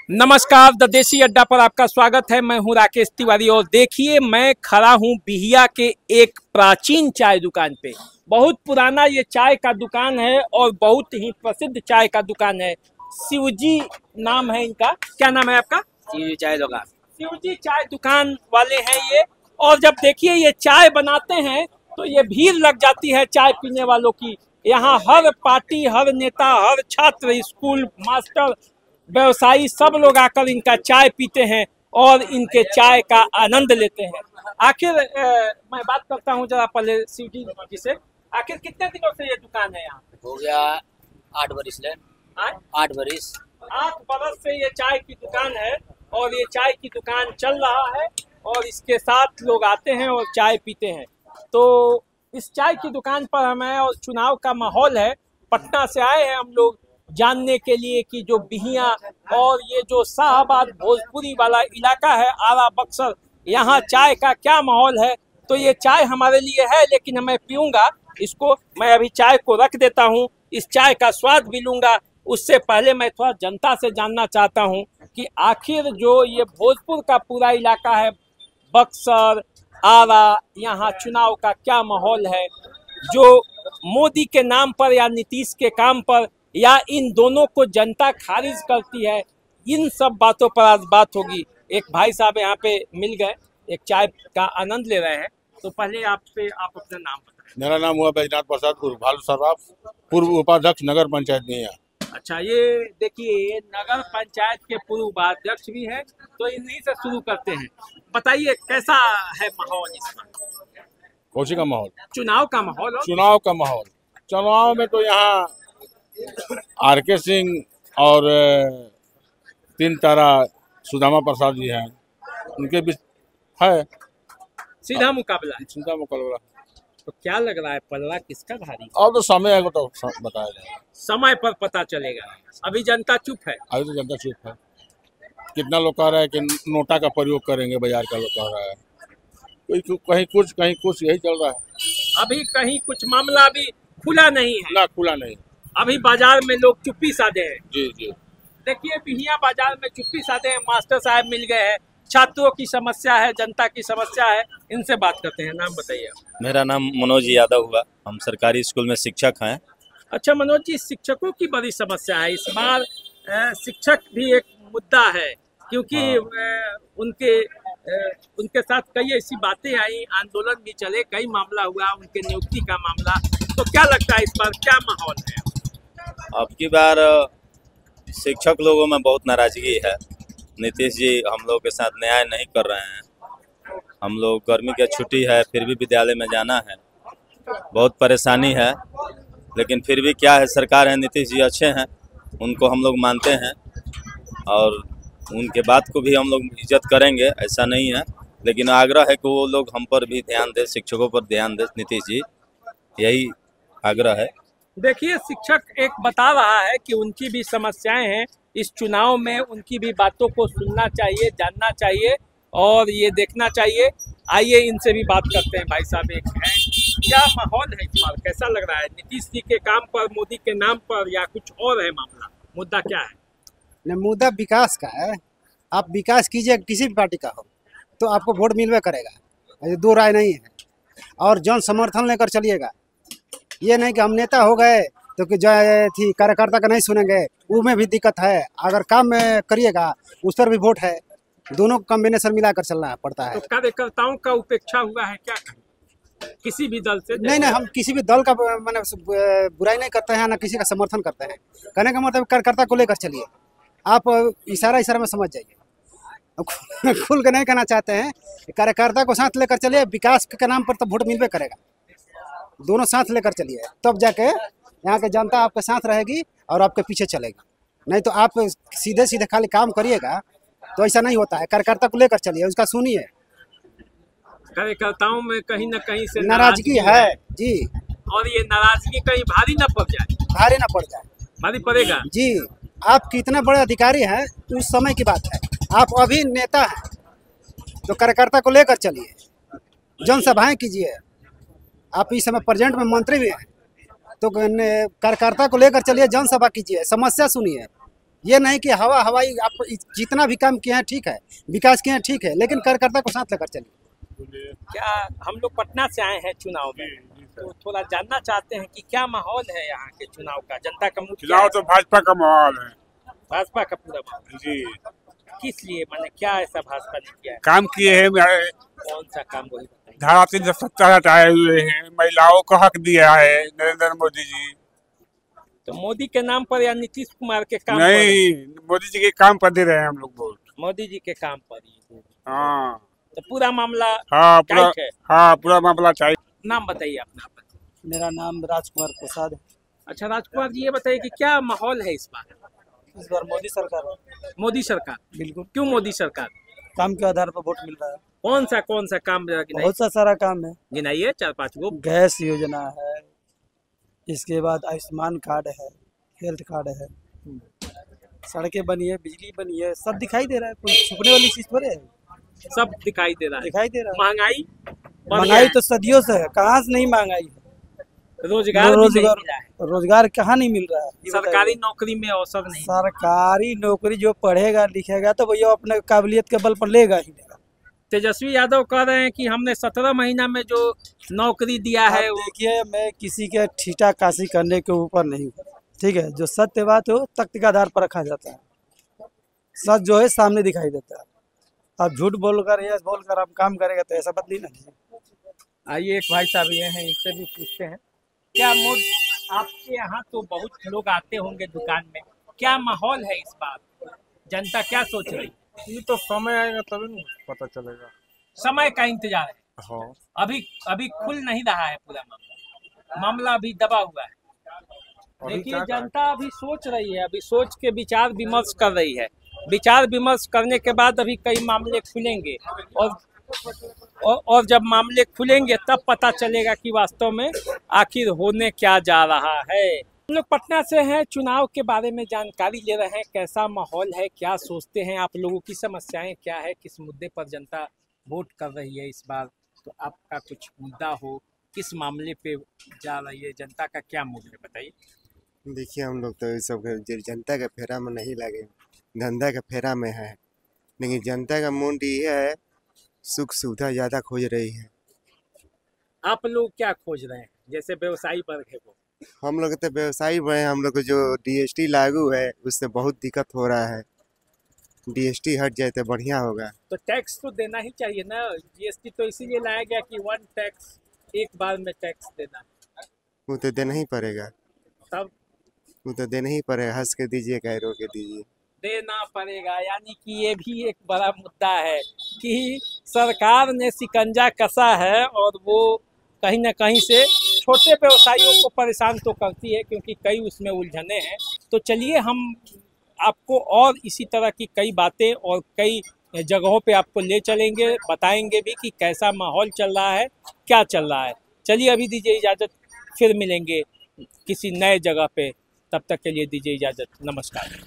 नमस्कार, द देसी अड्डा पर आपका स्वागत है। मैं हूं राकेश तिवारी और देखिए मैं खड़ा हूं बिहिया के एक प्राचीन चाय दुकान पे। बहुत पुराना ये चाय का दुकान है और बहुत ही प्रसिद्ध चाय का दुकान है। शिवजी नाम है इनका। क्या नाम है आपका? शिवजी चाय दुकान। शिवजी चाय दुकान वाले हैं ये। और जब देखिए ये चाय बनाते हैं तो ये भीड़ लग जाती है चाय पीने वालों की। यहाँ हर पार्टी, हर नेता, हर छात्र, स्कूल मास्टर, व्यवसायी सब लोग आकर इनका चाय पीते हैं और इनके चाय का आनंद लेते हैं। आखिर मैं बात करता हूँ जरा पहले शिवजी जी से। आखिर कितने दिनों से ये दुकान है यहाँ? हो गया 8 बरिस ले। 8 बरिस। 8 बरस से ये चाय की दुकान है और ये चाय की दुकान चल रहा है और इसके साथ लोग आते हैं और चाय पीते हैं। तो इस चाय की दुकान पर हमें, और चुनाव का माहौल है, पटना से आए हैं हम लोग जानने के लिए कि जो बिहिया और ये जो शाहबाद भोजपुरी वाला इलाका है, आरा बक्सर, यहाँ चाय का क्या माहौल है। तो ये चाय हमारे लिए है लेकिन मैं पीऊंगा इसको। मैं अभी चाय को रख देता हूँ, इस चाय का स्वाद भी लूंगा। उससे पहले मैं थोड़ा जनता से जानना चाहता हूँ कि आखिर जो ये भोजपुर का पूरा इलाका है, बक्सर, आरा, यहाँ चुनाव का क्या माहौल है। जो मोदी के नाम पर या नीतीश के काम पर या इन दोनों को जनता खारिज करती है, इन सब बातों पर आज बात होगी। एक भाई साहब यहाँ पे मिल गए, एक चाय का आनंद ले रहे हैं। तो पहले आपसे आप अपना नाम बताएं। मेरा नाम हुआ बैजनाथ प्रसाद उर्फ भालू सर्राफ, पूर्व उपाध्यक्ष नगर पंचायत में। अच्छा, ये देखिए नगर पंचायत के पूर्व उपाध्यक्ष भी हैं, तो इन्हीं से शुरू करते हैं। बताइए कैसा है माहौल इस बार? कौशी का माहौल? चुनाव का माहौल। चुनाव का माहौल, चुनाव में तो यहाँ आर.के. सिंह और 3 तारा सुदामा प्रसाद जी हैं, उनके बीच है सीधा मुकाबला है। सीधा मुकाबला। तो क्या लग रहा है, पलड़ा किसका भारी? और तो समय आएगा तो बताया जाएगा, समय पर पता चलेगा। अभी जनता चुप है। अभी तो जनता चुप है। कितना लोग कह रहा है कि नोटा का प्रयोग करेंगे, बाजार का लोग कह रहा है। कोई कहीं कुछ यही चल रहा है। अभी कहीं कुछ मामला अभी खुला नहीं है ना, खुला नहीं। अभी बाजार में लोग चुप्पी साधे हैं। जी जी। देखिए बिहिया बाजार में चुप्पी साधे हैं। मास्टर साहब मिल गए हैं, छात्रों की समस्या है, जनता की समस्या है, इनसे बात करते हैं। नाम बताइए। मेरा नाम मनोज यादव हुआ, हम सरकारी स्कूल में शिक्षक हैं। अच्छा मनोज जी, शिक्षकों की बड़ी समस्या है इस बार। शिक्षक भी एक मुद्दा है क्योंकि उनके साथ कई ऐसी बातें आई, आंदोलन भी चले, कई मामला हुआ, उनके नियुक्ति का मामला। तो क्या लगता है इस बार क्या माहौल है? अब की बार शिक्षक लोगों में बहुत नाराजगी है। नीतीश जी हम लोग के साथ न्याय नहीं कर रहे हैं। हम लोग गर्मी की छुट्टी है फिर भी विद्यालय में जाना है, बहुत परेशानी है। लेकिन फिर भी क्या है, सरकार है, नीतीश जी अच्छे हैं, उनको हम लोग मानते हैं और उनके बात को भी हम लोग इज्जत करेंगे, ऐसा नहीं है। लेकिन आग्रह है कि वो लोग हम पर भी ध्यान दें, शिक्षकों पर ध्यान दें, नीतीश जी, यही आग्रह है। देखिए शिक्षक एक बता रहा है कि उनकी भी समस्याएं हैं। इस चुनाव में उनकी भी बातों को सुनना चाहिए, जानना चाहिए और ये देखना चाहिए। आइए इनसे भी बात करते हैं। भाई साहब एक है, क्या माहौल है इस बार, कैसा लग रहा है? नीतीश जी के काम पर, मोदी के नाम पर, या कुछ और है मामला? मुद्दा क्या है? मुद्दा विकास का है। आप विकास कीजिए, किसी भी पार्टी का हो तो आपको वोट मिलवे करेगा, दो राय नहीं है। और जन समर्थन लेकर चलिएगा। ये नहीं कि हम नेता हो गए तो कि जो थी कार्यकर्ता का नहीं सुनेंगे, उसमें भी दिक्कत है। अगर काम में करिएगा उस पर भी वोट है। दोनों कॉम्बिनेशन मिलाकर चलना पड़ता है। तो कार्यकर्ताओं का उपेक्षा हुआ है क्या किसी भी दल से? नहीं, हम किसी भी दल का मैंने बुराई नहीं करते हैं, ना किसी का समर्थन करते हैं। कहने का मतलब कार्यकर्ता को लेकर चलिए। आप इशारा में समझ जाइए। खुल के नहीं कहना चाहते हैं, कार्यकर्ता को साथ लेकर चलिए। विकास के नाम पर तो वोट मिलवे करेगा। दोनों साथ लेकर चलिए, तब जाके यहाँ की जनता आपके साथ रहेगी और आपके पीछे चलेगी। नहीं तो आप सीधे खाली काम करिएगा तो ऐसा नहीं होता है। कार्यकर्ता को लेकर चलिए, उसका सुनिए। कार्यकर्ताओं में कहीं न कहीं से नाराजगी है जी। और ये नाराजगी कहीं भारी न पड़ जाए। भारी न पड़ जाए। भारी पड़ेगा जी। आप कितने बड़े अधिकारी हैं उस समय की बात है। आप अभी नेता हैं तो कार्यकर्ता को लेकर चलिए, जनसभाएं कीजिए। आप इस समय प्रेजेंट में मंत्री भी हैं तो कार्यकर्ता को लेकर चलिए, जनसभा कीजिए, समस्या सुनिए। ये नहीं कि हवाई आप जितना भी काम किए हैं ठीक है, विकास किए हैं ठीक है, लेकिन कार्यकर्ता को साथ लेकर चलिए। क्या हम लोग पटना से आए हैं चुनाव में, तो थोड़ा जानना चाहते हैं कि क्या माहौल है यहाँ के चुनाव का, जनता का मूड क्या चुनाव है? तो भाजपा का माहौल है भाजपा का पूरा माहौल। जी। किस लिए, माने क्या ऐसा भाजपा ने किया है? काम किए हैं, कौन सा काम वही बताइए। धारा 370 हटाए हुए हैं, महिलाओं को हक दिया है नरेंद्र मोदी जी। तो मोदी के नाम पर या नीतीश कुमार के काम नहीं, मोदी जी के काम पर दे रहे हैं हम लोग वोट। पर? मोदी जी के काम पर ही। हाँ तो पूरा मामला हाँ पूरा, टाइट है। हाँ पूरा मामला चाहिए। नाम बताइए अपना। मेरा नाम राजकुमार प्रसाद है। अच्छा राजकुमार जी, ये बताइए कि क्या माहौल है इस बार? इस बार मोदी सरकार है। मोदी सरकार। बिल्कुल। क्यों मोदी सरकार? काम के आधार पर वोट मिल रहा है। कौन सा काम बहुत सा सारा काम है। गिनाइए 4-5 गो। गैस योजना है, इसके बाद आयुष्मान कार्ड है, हेल्थ कार्ड है, सड़कें बनी है, बिजली बनी है, सब दिखाई दे रहा है। कोई छुपने वाली चीज थोड़े है, सब दिखाई दे रहा है। दिखाई दे रहा है। महंगाई महंगाई तो सदियों से है, कहाँ से नहीं महंगाई है। रोजगार भी नहीं मिला है। रोजगार कहाँ नहीं मिल रहा है। सरकारी नौकरी में अवसर नहीं। सरकारी नौकरी जो पढ़ेगा लिखेगा तो भैया अपने काबिलियत के बल पर लेगा ही लेगा। तेजस्वी यादव कह रहे हैं कि हमने 17 महीना में जो नौकरी दिया है देखिए, मैं किसी के ठीठा काशी करने के ऊपर नहीं हूँ, ठीक है। जो सत्य बात हो तख्त के आधार पर रखा जाता है, सच जो है सामने दिखाई देता है। आप झूठ बोलकर या बोलकर आप काम करेगा तो ऐसा बात नहीं ना। आइए एक भाई साहब ये हैं, इनसे भी पूछते हैं क्या मूड आपके यहाँ, तो बहुत लोग आते होंगे दुकान में, क्या माहौल है इस बार, जनता क्या सोच रही? ये तो समय आएगा तभी ना पता चलेगा। समय का इंतजार है। हाँ। अभी खुल नहीं रहा है पूरा मामला अभी दबा हुआ है। देखिए जनता अभी सोच रही है, अभी सोच के विचार विमर्श कर रही है। विचार विमर्श करने के बाद अभी कई मामले खुलेंगे और जब मामले खुलेंगे तब पता चलेगा कि वास्तव में आखिर होने क्या जा रहा है। हम लोग पटना से हैं, चुनाव के बारे में जानकारी ले रहे हैं, कैसा माहौल है, क्या सोचते हैं आप लोगों की समस्याएं क्या है, किस मुद्दे पर जनता वोट कर रही है इस बार। तो आपका कुछ मुद्दा हो, किस मामले पे जा रही है जनता का, क्या मूड है बताइए। देखिए, हम लोग तो सब जनता के फेरा में नहीं लगे, धंधा के फेरा में है। लेकिन जनता का मूड ये है, सुख सुविधा ज़्यादा खोज रही है। आप लोग क्या खोज रहे हैं, जैसे व्यवसायी वर्ग है वो? हम लोग तो व्यवसायी बड़े हैं, हम लोग को जो DST लागू है उससे बहुत दिक्कत हो रहा है। DST हट जाए तो बढ़िया होगा। तो टैक्स तो देना ही चाहिए ना। GST तो इसीलिए लाया गया कि वन टैक्स, एक बार में टैक्स देना। वो तो देना ही पड़ेगा। तब वो तो देना ही पड़ेगा, हंस के दीजिए कह रो के दीजिए, देना पड़ेगा। यानी कि ये भी एक बड़ा मुद्दा है कि सरकार ने शिकंजा कसा है और वो कहीं ना कहीं से छोटे व्यवसायियों को परेशान तो करती है, क्योंकि कई उसमें उलझने हैं। तो चलिए हम आपको और इसी तरह की कई बातें और कई जगहों पे आपको ले चलेंगे, बताएंगे भी कि कैसा माहौल चल रहा है, क्या चल रहा है। चलिए अभी दीजिए इजाज़त, फिर मिलेंगे किसी नए जगह पे, तब तक के लिए दीजिए इजाज़त, नमस्कार।